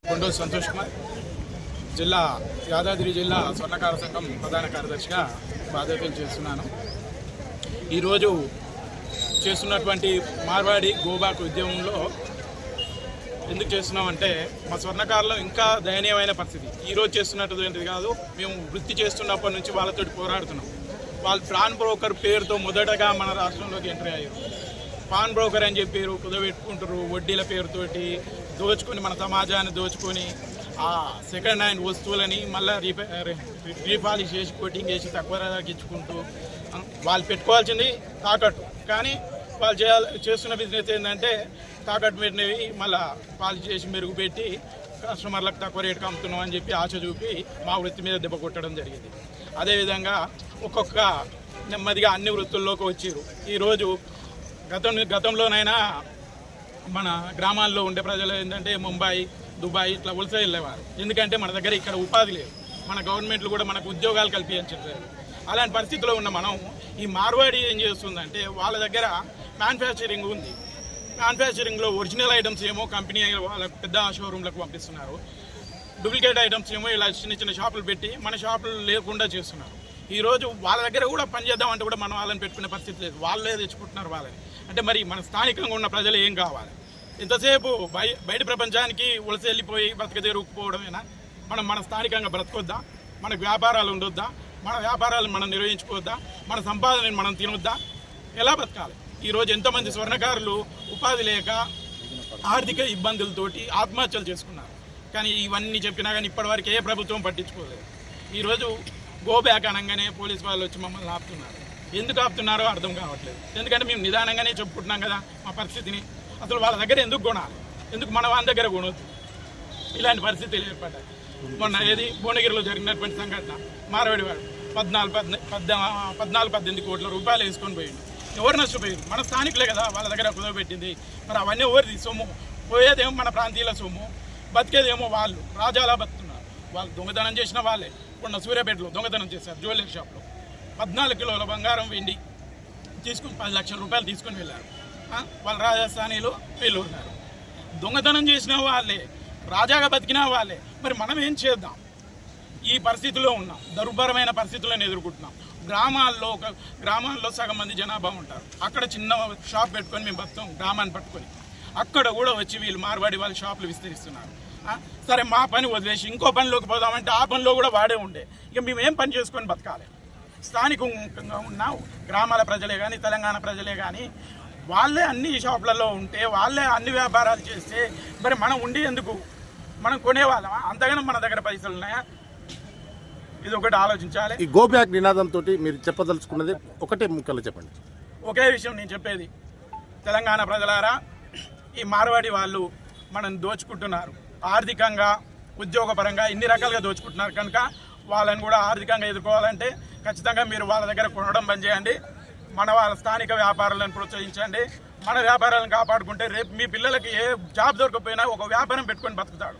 కొండూరు సంతోష్ కుమార్, జిల్లా యాదాద్రి జిల్లా స్వర్ణకార సంఘం ప్రధాన కార్యదర్శిగా బాధ్యతలు చేస్తున్నాను. ఈరోజు చేస్తున్నటువంటి మార్వాడి గోబాక్ ఉద్యమంలో ఎందుకు చేస్తున్నామంటే మా స్వర్ణకారులో ఇంకా దయనీయమైన పరిస్థితి. ఈరోజు చేస్తున్నటువంటిది కాదు, మేము వృత్తి చేస్తున్నప్పటి నుంచి వాళ్ళతో పోరాడుతున్నాం. వాళ్ళు పాన్ బ్రోకర్ పేరుతో మొదటగా మన రాష్ట్రంలోకి ఎంట్రీ అయ్యారు. పాన్ బ్రోకర్ అని చెప్పారు, కుదబెట్టుకుంటారు, వడ్డీల పేరుతోటి దోచుకొని మన సమాజాన్ని దోచుకొని ఆ సెకండ్ హ్యాండ్ వస్తువులని మళ్ళీ రీపాలిష్ చేసి కోటింగ్ చేసి తక్కువ తగ్గించుకుంటూ వాళ్ళు పెట్టుకోవాల్సింది తాకట్టు. కానీ వాళ్ళు చేస్తున్న బిజినెస్ ఏంటంటే తాకట్టు పెట్టినవి మళ్ళీ పాలిష్ చేసి మెరుగుపెట్టి కస్టమర్లకు తక్కువ రేటుకి అమ్ముతున్నాం అని చెప్పి ఆశ చూపి మా వృత్తి మీద దెబ్బ కొట్టడం జరిగింది. అదేవిధంగా ఒక్కొక్క నెమ్మదిగా అన్ని వృత్తుల్లోకి వచ్చారు. ఈరోజు గతంలోనైనా మన గ్రామాల్లో ఉండే ప్రజలు ఏంటంటే ముంబై, దుబాయ్ ఇట్లా వలస వెళ్ళేవారు. ఎందుకంటే మన దగ్గర ఇక్కడ ఉపాధి లేదు, మన గవర్నమెంట్లు కూడా మనకు ఉద్యోగాలు కల్పించట్లేదు. అలాంటి పరిస్థితిలో ఉన్న మనం ఈ మార్వాడి ఏం చేస్తుందంటే వాళ్ళ దగ్గర మ్యానుఫ్యాక్చరింగ్ ఉంది. మ్యానుఫ్యాక్చరింగ్లో ఒరిజినల్ ఐటమ్స్ ఏమో కంపెనీ వాళ్ళకు పెద్ద షోరూమ్లకు పంపిస్తున్నారు. డూప్లికేట్ ఐటమ్స్ ఏమో ఇలా చిన్న చిన్న షాపులు పెట్టి మన షాపులు లేకుండా చేస్తున్నారు. ఈరోజు వాళ్ళ దగ్గర కూడా పనిచేద్దామంటే కూడా మనం వాళ్ళని పెట్టుకునే పరిస్థితి లేదు, వాళ్ళే తెచ్చుకుంటున్నారు వాళ్ళని. అంటే మరి మన స్థానికంగా ఉన్న ప్రజలు ఏం కావాలి? ఎంతసేపు బయట ప్రపంచానికి వలస వెళ్ళిపోయి బ్రతకదేరుకుపోవడమేనా? మన స్థానికంగా బ్రతకొద్దా? మనకు వ్యాపారాలు ఉండొద్దా? మన వ్యాపారాలను మనం నిర్వహించుకోవద్దా? మన సంపాదనని మనం తినొద్దా? ఎలా బతకాలి? ఈరోజు ఎంతమంది స్వర్ణకారులు ఉపాధి లేక ఆర్థిక ఇబ్బందులతోటి ఆత్మహత్యలు చేసుకున్నారు. కానీ ఇవన్నీ చెప్పినా కానీ ఇప్పటివరకు ఏ ప్రభుత్వం పట్టించుకోలేదు. ఈరోజు గో బ్యాక్ అనగానే పోలీసు వాళ్ళు వచ్చి మమ్మల్ని ఆపుతున్నారు. ఎందుకు ఆపుతున్నారో అర్థం కావట్లేదు. ఎందుకంటే మేము నిదానంగానే చెప్పుకుంటున్నాం కదా మా పరిస్థితిని. అసలు వాళ్ళ దగ్గర ఎందుకు కొనాలి? ఎందుకు మన వాళ్ళ దగ్గర కొనొద్దు? ఇలాంటి పరిస్థితులు ఏర్పడ్డాయి. మొన్న భువనగిరిలో జరిగినటువంటి సంఘటన, మార్వాడి వాడు 14-18 కోట్ల రూపాయలు వేసుకొని పోయింది. ఎవరు నష్టపోయారు? మన స్థానికులే కదా వాళ్ళ దగ్గర కుదవబెట్టింది. మరి అవన్నీ ఎవరిది సొమ్ము? పోయేదేమో మన ప్రాంతీయుల సొమ్ము, బతికేదేమో వాళ్ళు రాజాలా బతుకుతున్నారు. వాళ్ళు దొంగతనం చేసిన వాళ్ళే. మొన్న సూర్యాపేటలో దొంగతనం చేశారు. జ్యువెలరీ షాప్లో 14 కిలోల బంగారం వెండి తీసుకుని 10 లక్షల రూపాయలు తీసుకొని వెళ్ళారు. వాళ్ళు రాజస్థానీలు వీళ్ళు ఉన్నారు. దొంగతనం చేసిన వాళ్ళే, రాజాగా బతికిన వాళ్ళే. మరి మనం ఏం చేద్దాం? ఈ పరిస్థితిలో ఉన్నాం, దుర్భరమైన పరిస్థితులను ఎదుర్కొంటున్నాం. గ్రామాల్లో సగం మంది జనాభా ఉంటారు. అక్కడ చిన్న షాప్ పెట్టుకొని మేము బతాం, గ్రామాన్ని పట్టుకొని. అక్కడ కూడా వచ్చి వీళ్ళు మార్వాడి వాళ్ళ షాపులు విస్తరిస్తున్నారు. సరే, మా పని వదిలేసి ఇంకో పనిలోకి పోదామంటే ఆ పనిలో కూడా వాడే ఉండే. ఇక మేము ఏం పని చేసుకొని బతకాలి? స్థానికంగా ఉన్న గ్రామాల ప్రజలే కానీ, తెలంగాణ ప్రజలే కానీ వాళ్ళే అన్ని షాపులలో ఉంటే, వాళ్ళే అన్ని వ్యాపారాలు చేస్తే మరి మనం ఉండి ఎందుకు? మనం కొనేవాళ్ళమా? అంతగానో మన దగ్గర పైసలు ఉన్నాయా? ఇది ఒకటి ఆలోచించాలి. ఈ గో బ్యాక్ నినాదంతో మీరు చెప్పదలుచుకున్నది ఒకటే ముక్కలు చెప్పండి. ఒకే విషయం నేను చెప్పేది, తెలంగాణ ప్రజలారా, ఈ మార్వాడి వాళ్ళు మనం దోచుకుంటున్నారు. ఆర్థికంగా, ఉద్యోగపరంగా ఇన్ని రకాలుగా దోచుకుంటున్నారు. కనుక వాళ్ళని కూడా ఆర్థికంగా ఎదుర్కోవాలంటే ఖచ్చితంగా మీరు వాళ్ళ దగ్గర కొనడం బంద్ చేయండి. వాళ్ళ స్థానిక వ్యాపారాలను ప్రోత్సహించండి. మన వ్యాపారాలను కాపాడుకుంటే రేపు మీ పిల్లలకి ఏ జాబ్ దొరకపోయినా ఒక వ్యాపారం పెట్టుకొని బతుకుతాడు.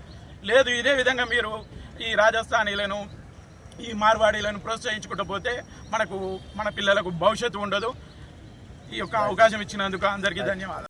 లేదు, ఇదే విధంగా మీరు ఈ రాజస్థానీలను, ఈ మార్వాడీలను ప్రోత్సహించుకుంటూ పోతే మన పిల్లలకు భవిష్యత్తు ఉండదు. ఈ యొక్క అవకాశం ఇచ్చినందుకు అందరికీ ధన్యవాదాలు.